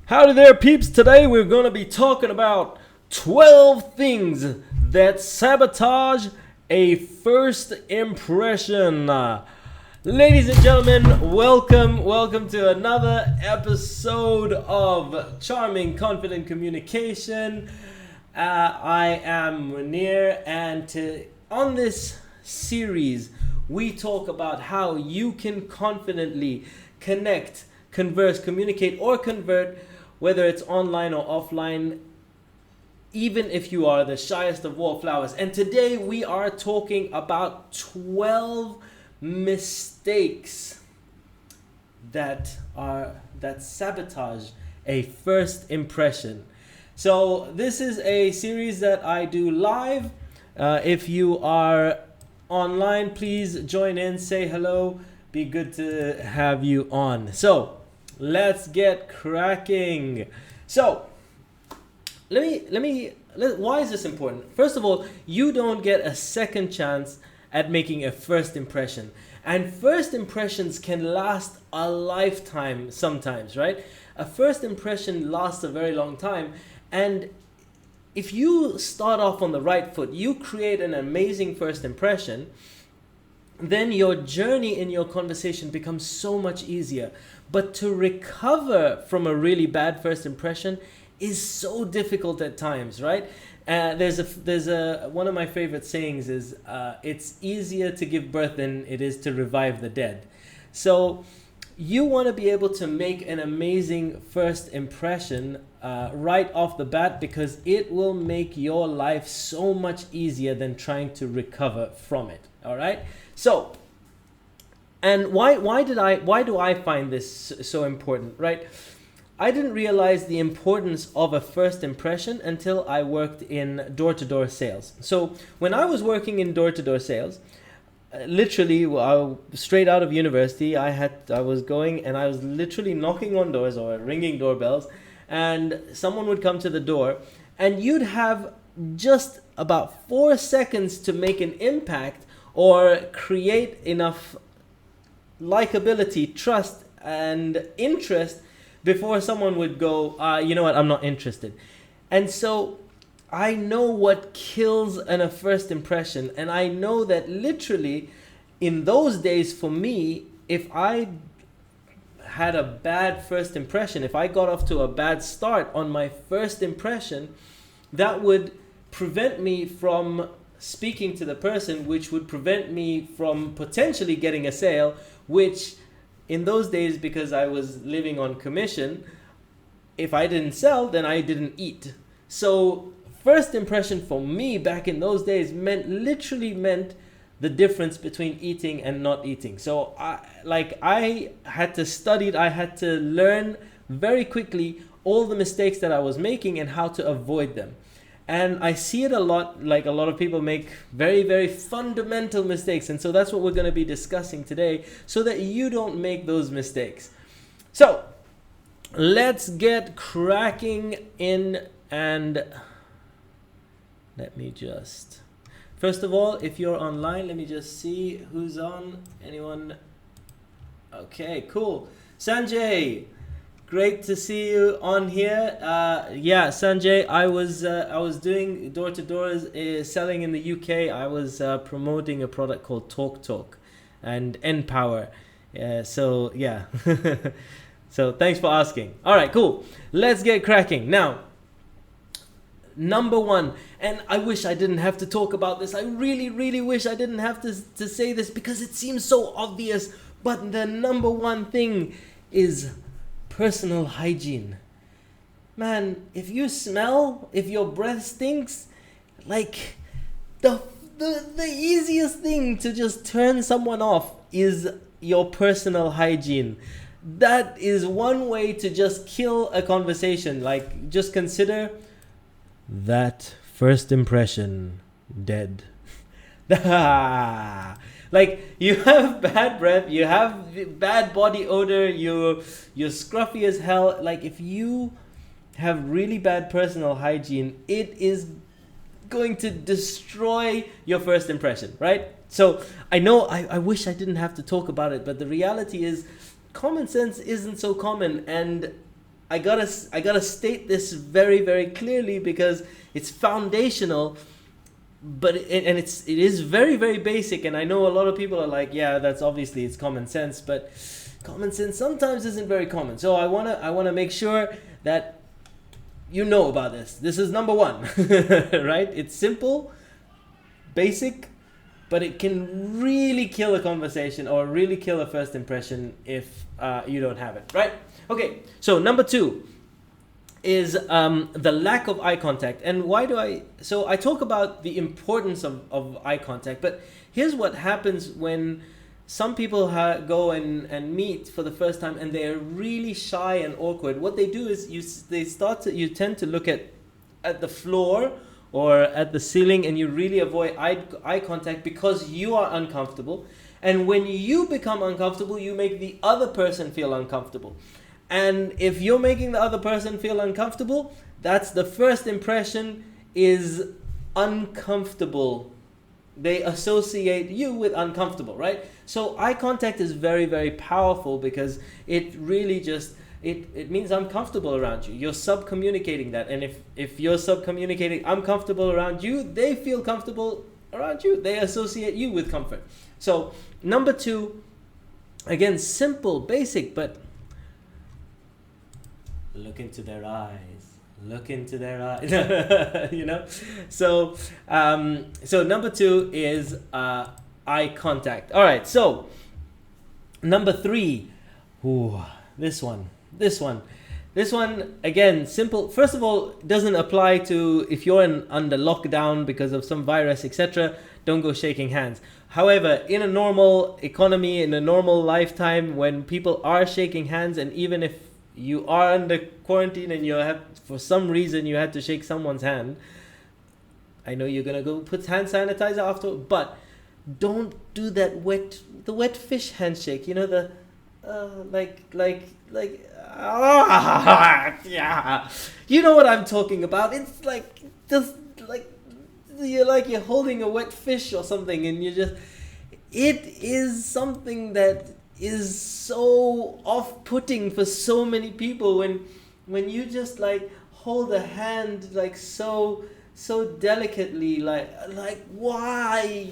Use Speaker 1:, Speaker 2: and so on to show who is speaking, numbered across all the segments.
Speaker 1: Howdy there, peeps. Today we're going to be talking about 12 things that sabotage a first impression. Ladies and gentlemen, welcome to another episode of Charming Confident Communication. I am Munir, and on this series we talk about how you can confidently connect, converse, communicate, or convert, whether it's online or offline, even if you are the shyest of wallflowers. And today we are talking about 12 mistakes that sabotage a first impression. So this is a series that I do live. If you are online, please join in, say hello. Be good to have you on. So let's get cracking. So why is this important? First of all, you don't get a second chance at making a first impression. And first impressions can last a lifetime sometimes, right? A first impression lasts a very long time. And if you start off on the right foot, you create an amazing first impression, then your journey in your conversation becomes so much easier. But to recover from a really bad first impression is so difficult at times, right? There's one of my favorite sayings is it's easier to give birth than it is to revive the dead. So you want to be able to make an amazing first impression right off the bat, because it will make your life so much easier than trying to recover from it. All right. So, and why do I find this so important, right? I didn't realize the importance of a first impression until I worked in door-to-door sales. So when I was working in door-to-door sales, literally straight out of university, I was going and I was literally knocking on doors or ringing doorbells, and someone would come to the door, and you'd have just about 4 seconds to make an impact or create enough likability, trust, and interest before someone would go, you know what, I'm not interested. And so I know what kills a first impression. And I know that literally in those days for me, if I had a bad first impression, if I got off to a bad start on my first impression, that would prevent me from speaking to the person, which would prevent me from potentially getting a sale, which in those days, because I was living on commission, if I didn't sell, then I didn't eat. So first impression for me back in those days literally meant the difference between eating and not eating. So I had to study, I had to learn very quickly all the mistakes that I was making and how to avoid them. And I see it a lot, like a lot of people make very, very fundamental mistakes. And so that's what we're going to be discussing today, so that you don't make those mistakes. So let's get cracking in. And let me just, first of all, if you're online, let me just see who's on. Anyone? Okay, cool. Sanjay, great to see you on here. Yeah, Sanjay, I was doing door-to-door selling in the UK. I was promoting a product called TalkTalk and Empower. So yeah, so thanks for asking. All right, cool. Let's get cracking. Now, number one, and I wish I didn't have to talk about this. I really, really wish I didn't have to say this, because it seems so obvious. But the number one thing is personal hygiene. Man, if you smell, if your breath stinks, like the easiest thing to just turn someone off is your personal hygiene. That is one way to just kill a conversation. Like, just consider that first impression dead. Like, you have bad breath, you have bad body odor, you're scruffy as hell. Like, if you have really bad personal hygiene, it is going to destroy your first impression, right? So I know I wish I didn't have to talk about it, but the reality is common sense isn't so common, and I gotta state this very, very clearly because it's foundational, but it is very, very basic. And I know a lot of people are like, yeah, that's obviously it's common sense, but common sense sometimes isn't very common. So I wanna make sure that you know about this. This is number one, right? It's simple, basic, but it can really kill a conversation or really kill a first impression if you don't have it, right? Okay, so number two is the lack of eye contact. And why do I talk about the importance of eye contact, but here's what happens when some people go and meet for the first time and they're really shy and awkward. What they do is you tend to look at the floor or at the ceiling, and you really avoid eye contact because you are uncomfortable. And when you become uncomfortable, you make the other person feel uncomfortable. And if you're making the other person feel uncomfortable, that's the first impression is uncomfortable. They associate you with uncomfortable, right? So eye contact is very, very powerful because it really just, it means I'm comfortable around you. You're sub-communicating that. And if you're sub-communicating I'm comfortable around you, they feel comfortable around you. They associate you with comfort. So number two, again, simple, basic, but look into their eyes. Look into their eyes. You know? So number two is eye contact. All right, so number three. Ooh, this one, again, simple. First of all, doesn't apply to if you're under lockdown because of some virus, etc. Don't go shaking hands. However, in a normal economy, in a normal lifetime, when people are shaking hands, and even if you are under quarantine and for some reason you had to shake someone's hand, I know you're gonna go put hand sanitizer after, but don't do the wet fish handshake. You know, the yeah, you know what I'm talking about. It's like just like you're holding a wet fish or something, and it is something that is so off-putting for so many people when you just like hold a hand like so delicately, like why?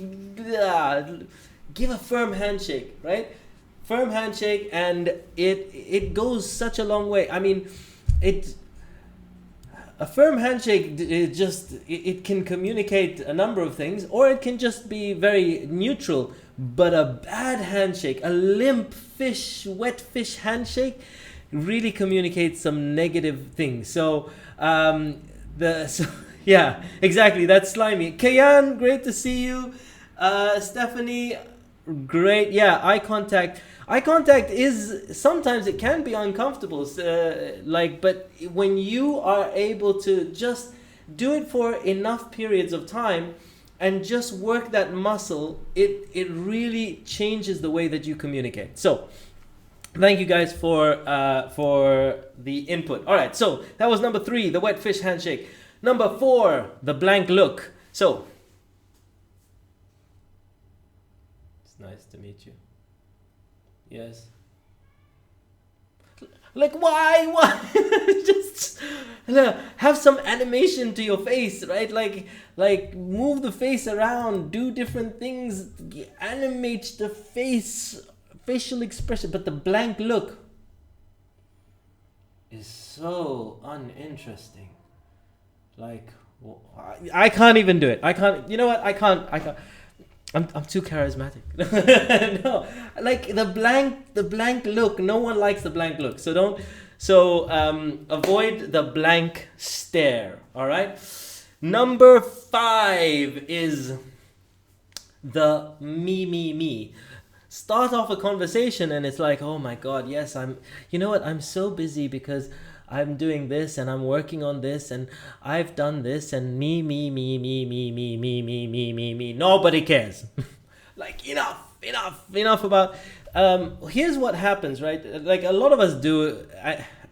Speaker 1: Give a firm handshake, right? Firm handshake, and it goes such a long way. I mean, a firm handshake, it can communicate a number of things, or it can just be very neutral. But a bad handshake, a limp fish, wet fish handshake, really communicates some negative things. So, yeah, exactly. That's slimy. Kayan, great to see you. Stephanie, great. Yeah, eye contact. Eye contact is sometimes it can be uncomfortable. But when you are able to just do it for enough periods of time and just work that muscle, it really changes the way that you communicate. So thank you guys for the input. All right, so that was number three, the wet fish handshake. Number four, the blank look. So it's nice to meet you. Yes. Like why just have some animation to your face, right? Like move the face around, do different things, animate the facial expression. But the blank look is so uninteresting. Like I can't even do it. I can't. You know what? I can't. I'm too charismatic. No, like the blank look. No one likes the blank look. So avoid the blank stare. All right. Number 5 is the me. Start off a conversation and it's like, oh my God, yes, you know what? I'm so busy because I'm doing this and I'm working on this and I've done this and me. Nobody cares. Like enough about. Here's what happens, right? Like a lot of us do.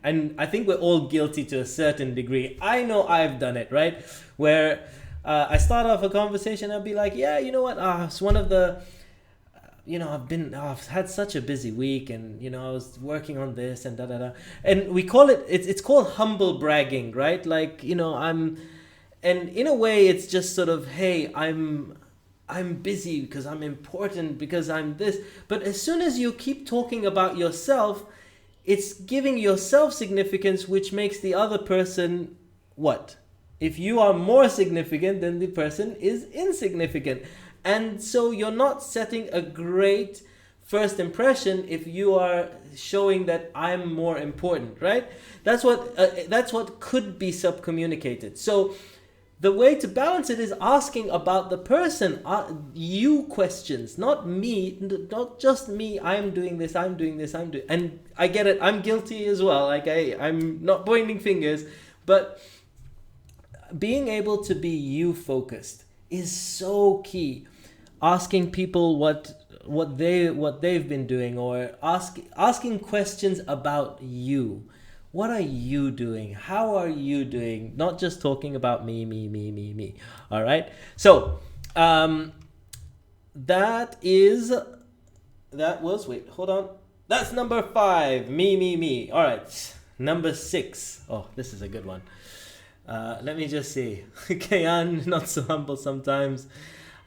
Speaker 1: and I think we're all guilty to a certain degree. I know I've done it, right? Where I start off a conversation, I'll be like, yeah, you know what? It's one of the, I've had such a busy week, and I was working on this and da da da. And we call it's called humble bragging, right? Like, and in a way, it's just sort of, hey, I'm busy because I'm important, because I'm this. But as soon as you keep talking about yourself, it's giving yourself significance, which makes the other person what? If you are more significant, then the person is insignificant. And so you're not setting a great first impression if you are showing that I'm more important, right? That's what could be subcommunicated. So the way to balance it is asking about the person, you questions, not me, not just me. I'm doing this, and I get it. I'm guilty as well. Like I'm not pointing fingers, but being able to be you focused is so key. Asking people what they've been doing, or asking questions about you. What are you doing? How are you doing? Not just talking about me. All right. So that's number 5. Me. All right. Number 6. Oh, this is a good one. Let me just see. Kayan, not so humble sometimes.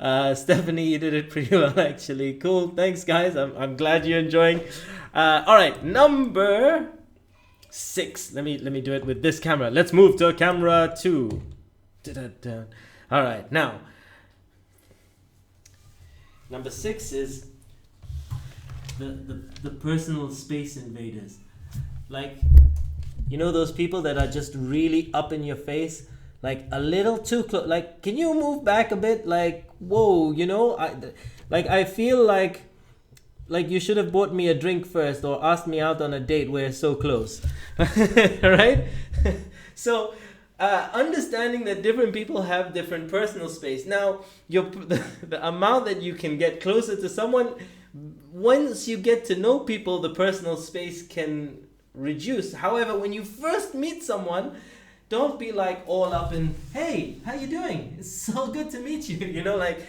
Speaker 1: Stephanie, you did it pretty well, actually. Cool. Thanks, guys. I'm glad you're enjoying. All right. Number 6. Let me do it with this camera. Let's move to camera 2. Da-da-da. All right. Now, number 6 is the personal space invaders. Like, those people that are just really up in your face, like a little too close. Like, can you move back a bit? Like, whoa, I feel like you should have bought me a drink first, or asked me out on a date. We're so close. Right? So understanding that different people have different personal space. Now, the amount that you can get closer to someone, once you get to know people, the personal space can reduce. However, when you first meet someone, don't be like all up in, hey, how you doing? It's so good to meet you. Like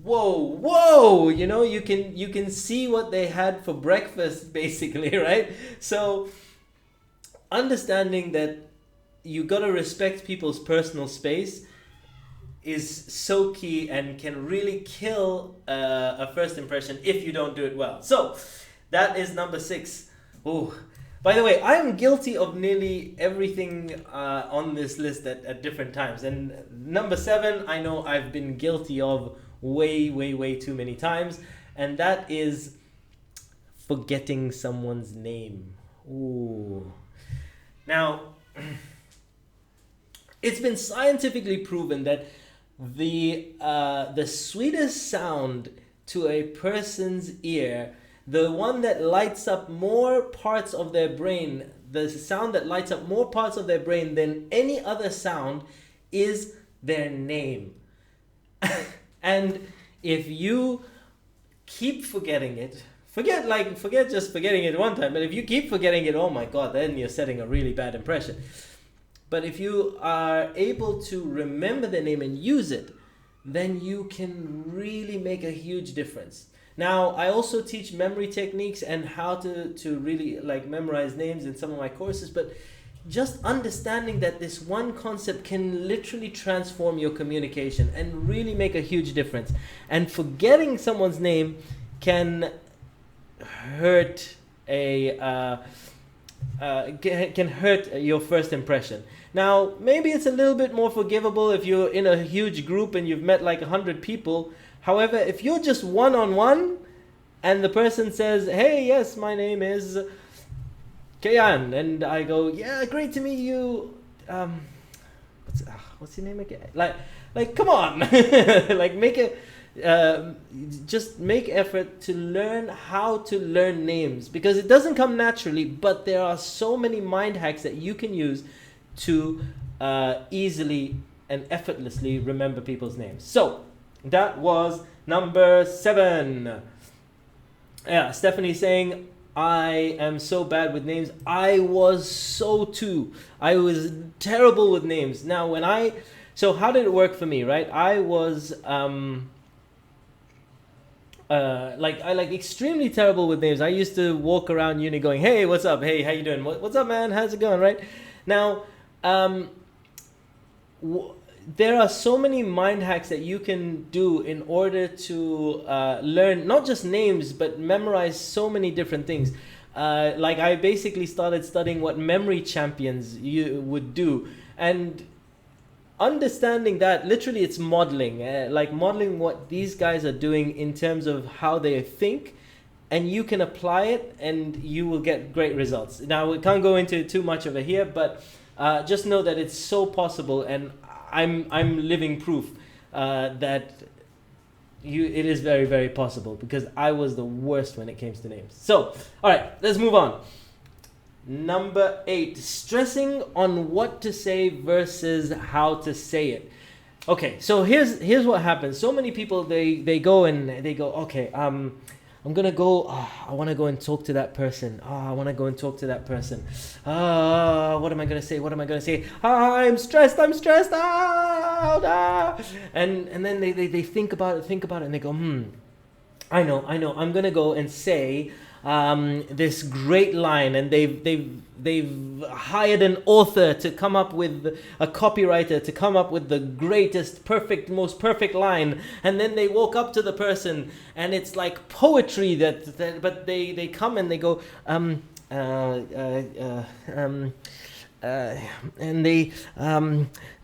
Speaker 1: whoa, you can see what they had for breakfast, basically, right? So understanding that you gotta respect people's personal space is so key, and can really kill a first impression if you don't do it well. So that is number 6. Oh, by the way, I am guilty of nearly everything on this list at different times. And number 7, I know I've been guilty of way too many times, and that is forgetting someone's name. Ooh. Now, it's been scientifically proven that the sweetest sound to a person's ear, the one that lights up more parts of their brain, the sound that lights up more parts of their brain than any other sound, is their name. And if you keep forgetting it, forget just forgetting it one time, but if you keep forgetting it, oh my God, then you're setting a really bad impression. But if you are able to remember the name and use it, then you can really make a huge difference. Now, I also teach memory techniques and how to really memorize names in some of my courses, but just understanding that this one concept can literally transform your communication and really make a huge difference. And forgetting someone's name can hurt can hurt your first impression. Now, maybe it's a little bit more forgivable if you're in a huge group and you've met 100 people. However, if you're just one-on-one and the person says, hey, yes, my name is Kayan, and I go, yeah, great to meet you. What's your name again? Like, come on, just make effort to learn how to learn names, because it doesn't come naturally, but there are so many mind hacks that you can use to easily and effortlessly remember people's names. So that was number 7. Yeah, Stephanie saying, I am so bad with names. I was so too. I was terrible with names. Now, so how did it work for me, right? I was, like extremely terrible with names. I used to walk around uni going, "Hey, what's up? Hey, how you doing? What's up, man? How's it going?" Right now, there are so many mind hacks that you can do in order to learn not just names but memorize so many different things. Like I basically started studying what memory champions you would do, and understanding that literally it's modeling, like modeling what these guys are doing in terms of how they think, and you can apply it and you will get great results. Now we can't go into too much of it here, but just know that it's so possible, and I'm living proof that it is very, very possible, because I was the worst when it came to names. So all right, let's move on. Number 8, stressing on what to say versus how to say it. Okay, so here's what happens. So many people, they go and they go, okay, I'm gonna go, I want to go and talk to that person. I want to go and talk to that person. What am I gonna say? What am I gonna say? I'm stressed out. And then they think about it, and they go, I know, I'm gonna go and say this great line, and they've hired an author to come up with, a copywriter to come up with the greatest, most perfect line, and then they walk up to the person and it's like poetry but they come and they go and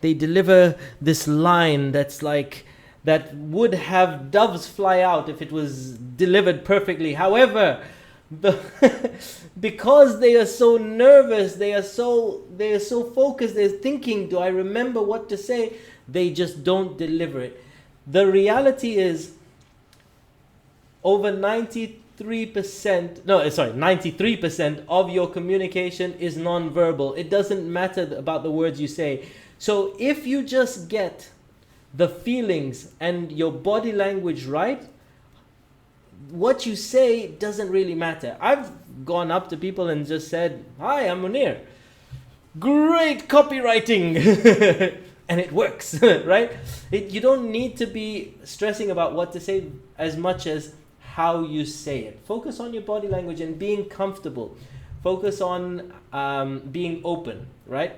Speaker 1: they deliver this line that's like, that would have doves fly out if it was delivered perfectly. However, because they are so nervous, they are so focused, they're thinking, do I remember what to say? They just don't deliver it. The reality is, over 93% of your communication is non-verbal. It doesn't matter about the words you say. So if you just get the feelings and your body language right, what you say doesn't really matter. I've gone up to people and just said, "Hi, I'm Munir. Great copywriting." And it works, right? You don't need to be stressing about what to say as much as how you say it. Focus on your body language and being comfortable. Focus on being open, right?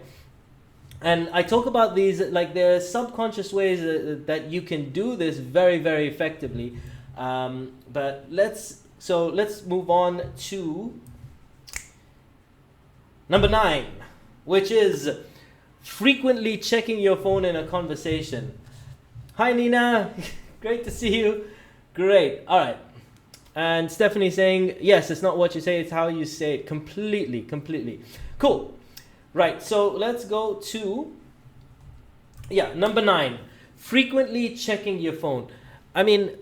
Speaker 1: And I talk about these, like there are subconscious ways that you can do this very, very effectively. But let's move on to number 9, which is frequently checking your phone in a conversation. Hi Nina, great to see you. Great. All right. And Stephanie saying, yes, it's not what you say, it's how you say it. Completely. Cool. Right, so let's go to, number 9, frequently checking your phone. I mean,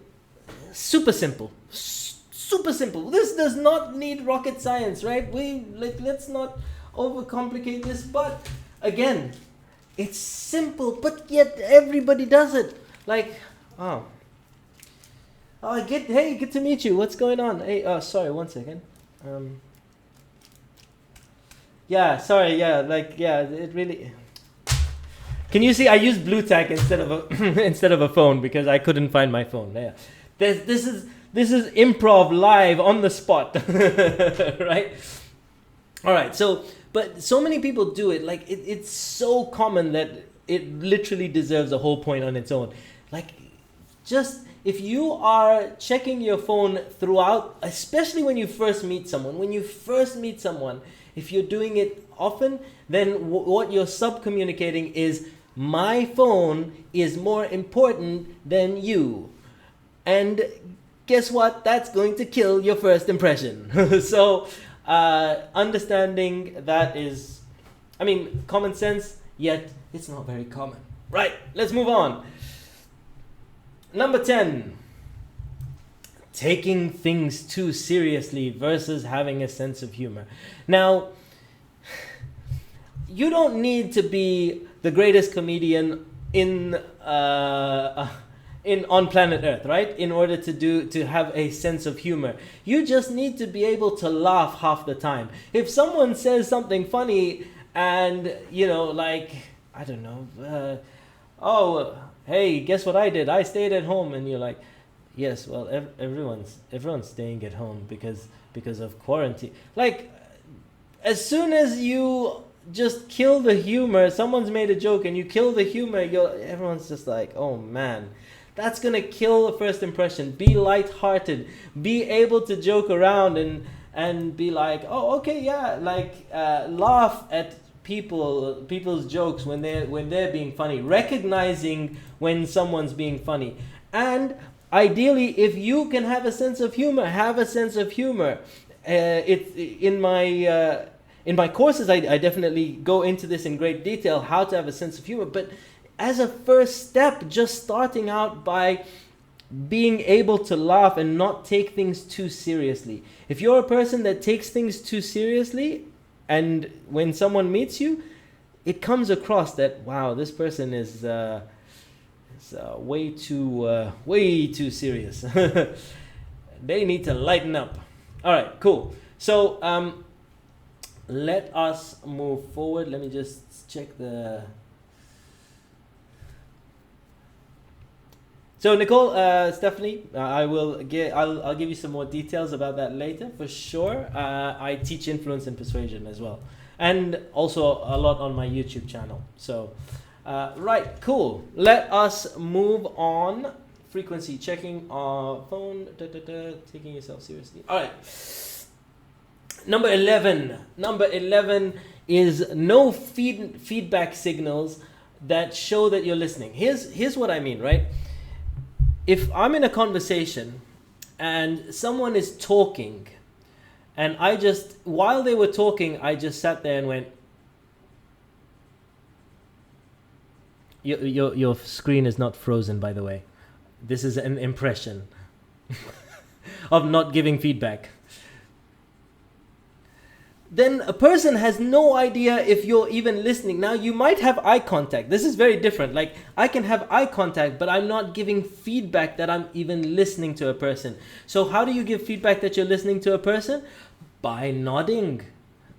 Speaker 1: super simple. This does not need rocket science, right? Let's not overcomplicate this, but again, it's simple, but yet everybody does it. Like, hey, good to meet you. What's going on? Hey, sorry, one second. It really. Can you see? I use blue tack instead of a phone because I couldn't find my phone. Yeah, this is improv live on the spot, right? All right. So, but so many people do it. Like it's so common that it literally deserves a whole point on its own. Like, just if you are checking your phone throughout, especially when you first meet someone, if you're doing it often, then what you're subcommunicating is, my phone is more important than you. And guess what? That's going to kill your first impression. So understanding that is, common sense, yet it's not very common. Right, let's move on. Number 10. Taking things too seriously versus having a sense of humor. Now, you don't need to be the greatest comedian in on planet Earth, right? In order to have a sense of humor, you just need to be able to laugh half the time. If someone says something funny and like, I don't know, oh, hey, guess what I did? I stayed at home, and you're like, yes, well, everyone's staying at home because of quarantine. Like, as soon as you just kill the humor, someone's made a joke and you kill the humor, everyone's just like, oh man, that's gonna kill the first impression. Be lighthearted, be able to joke around and be like, oh, okay, yeah, like laugh at people's jokes when they're being funny, recognizing when someone's being funny. And ideally, if you can have a sense of humor, have a sense of humor. In my courses, I definitely go into this in great detail, how to have a sense of humor. But as a first step, just starting out by being able to laugh and not take things too seriously. If you're a person that takes things too seriously, and when someone meets you, it comes across that, wow, this person is way too serious. They need to lighten up. All right, cool. So let us move forward. Let me just check the... So Nicole, Stephanie, I'll give you some more details about that later for sure. I teach influence and persuasion as well, and also a lot on my YouTube channel. So, right, cool. Let us move on. Frequency checking our phone. Taking yourself seriously. All right. Number 11. Number 11 is no feedback signals that show that you're listening. Here's what I mean, right? If I'm in a conversation and someone is talking, and while they were talking, I just sat there and went, your screen is not frozen, by the way. This is an impression of not giving feedback. Then a person has no idea if you're even listening. Now, you might have eye contact. This is very different. Like, I can have eye contact, but I'm not giving feedback that I'm even listening to a person. So how do you give feedback that you're listening to a person? By nodding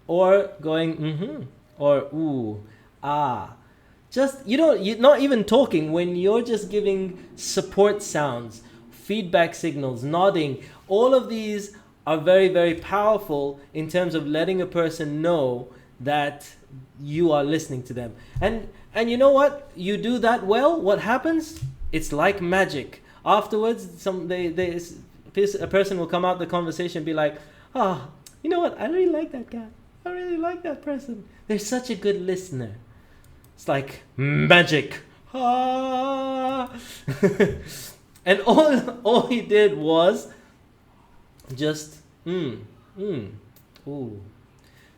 Speaker 1: or going, mm-hmm, or ooh, ah. Just, you're not even talking. When you're just giving support sounds, feedback signals, nodding, all of these are very, very powerful in terms of letting a person know that you are listening to them. And you know what? You do that well, what happens? It's like magic. Afterwards, a person will come out the conversation and be like, oh, you know what? I really like that guy. I really like that person. They're such a good listener. It's like magic. Ah. And all he did was just ooh,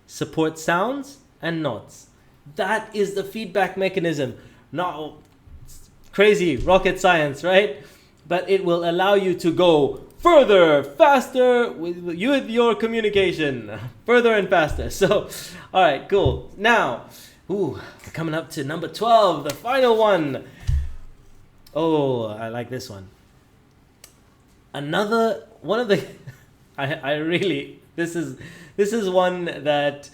Speaker 1: support sounds and nods. That is the feedback mechanism. Not crazy rocket science, right? But it will allow you to go further, faster with your communication, further and faster. So, all right, cool. Now, we're coming up to number 12, the final one. Oh, I like this one. Another one of the I really, this is one that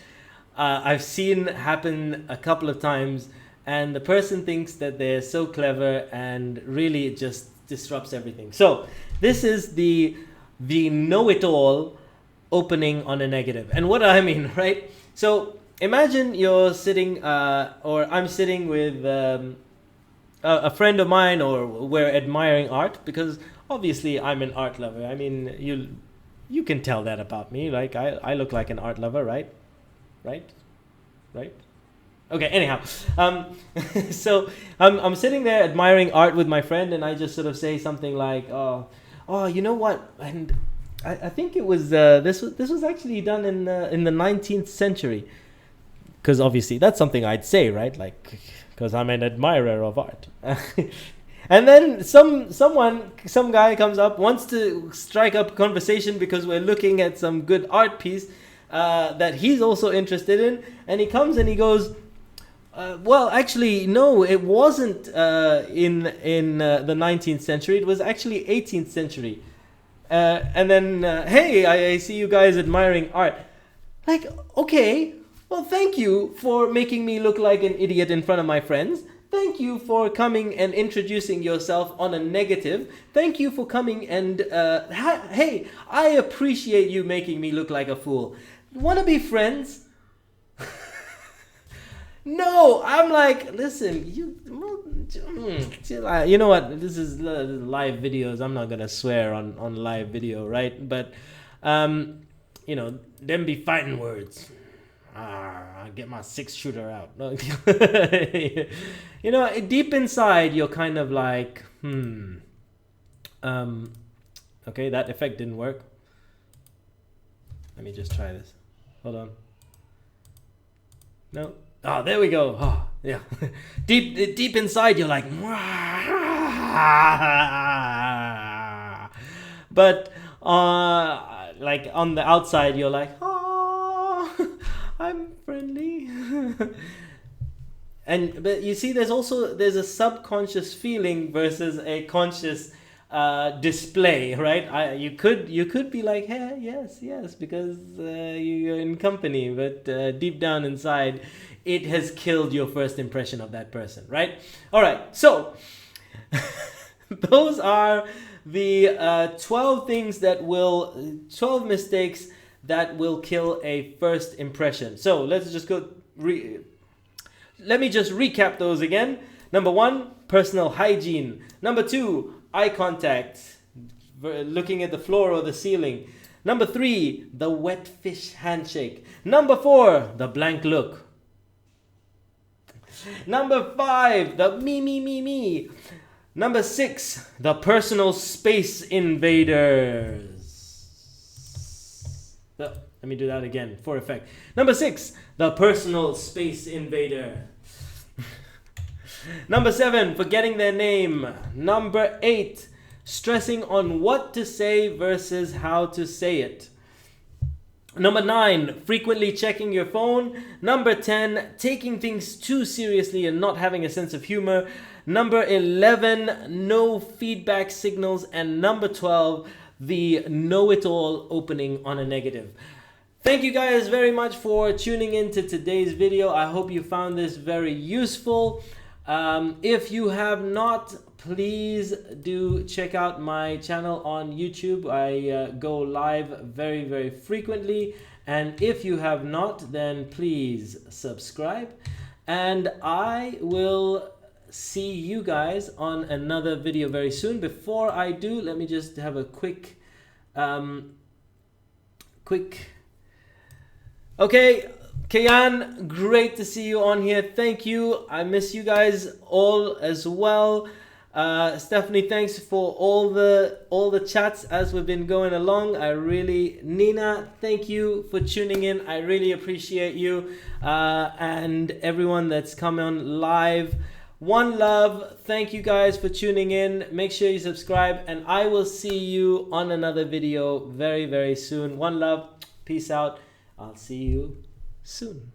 Speaker 1: I've seen happen a couple of times, and the person thinks that they're so clever, and really it just disrupts everything. So this is the know-it-all opening on a negative. And what do I mean, right? So imagine you're sitting, or I'm sitting with a friend of mine, or we're admiring art, because obviously I'm an art lover. I mean, you can tell that about me. Like, I look like an art lover, right? Right? Okay, anyhow. So I'm sitting there admiring art with my friend, and I just sort of say something like, oh, you know what? And I think it was, this was actually done in the 19th century. Because obviously that's something I'd say, right? Like, because I'm an admirer of art. And then some guy comes up, wants to strike up conversation because we're looking at some good art piece that he's also interested in, and he comes and he goes, Well, actually, no, it wasn't in the 19th century. It was actually 18th century. And then, hey, I see you guys admiring art. Like, okay, well, thank you for making me look like an idiot in front of my friends. Thank you for coming and introducing yourself on a negative. Thank you for coming and, hey, I appreciate you making me look like a fool. Wanna be friends? No, I'm like, listen, you know what? This is live videos. I'm not gonna swear on live video, right? But, you know, them be fighting words. I get my 6-shooter out. You know, deep inside, you're kind of like, okay, that effect didn't work. Let me just try this. Hold on. No. Oh, there we go. Oh, yeah. Deep inside, you're like, but like on the outside, you're like, oh, I'm friendly. But you see, there's a subconscious feeling versus a conscious display, right? You could be like, hey, yes, because you're in company, but deep down inside, it has killed your first impression of that person, right? All right, so those are the 12 mistakes that will kill a first impression. So let's just go. Let me just recap those again. Number 1, personal hygiene. Number 2, eye contact, looking at the floor or the ceiling. Number 3, the wet fish handshake. Number 4, the blank look. Number 5, the me. Number 6, the personal space invaders. Let me do that again for effect. Number 6, the personal space invader. Number 7, forgetting their name. Number 8, stressing on what to say versus how to say it. Number 9, frequently checking your phone. Number 10, taking things too seriously and not having a sense of humor. Number 11, no feedback signals. And number 12, the know-it-all opening on a negative. Thank you guys very much for tuning in to today's video. I hope you found this very useful. If you have not, please do check out my channel on YouTube. I go live very, very frequently. And if you have not, then please subscribe. And I will see you guys on another video very soon. Before I do, let me just have a quick okay, Kayan, great to see you on here. Thank you. I miss you guys all as well. Stephanie, thanks for all the chats as we've been going along. Nina, thank you for tuning in. I really appreciate you. And everyone that's come on live. One love. Thank you guys for tuning in. Make sure you subscribe, and I will see you on another video very, very soon. One love. Peace out. I'll see you soon.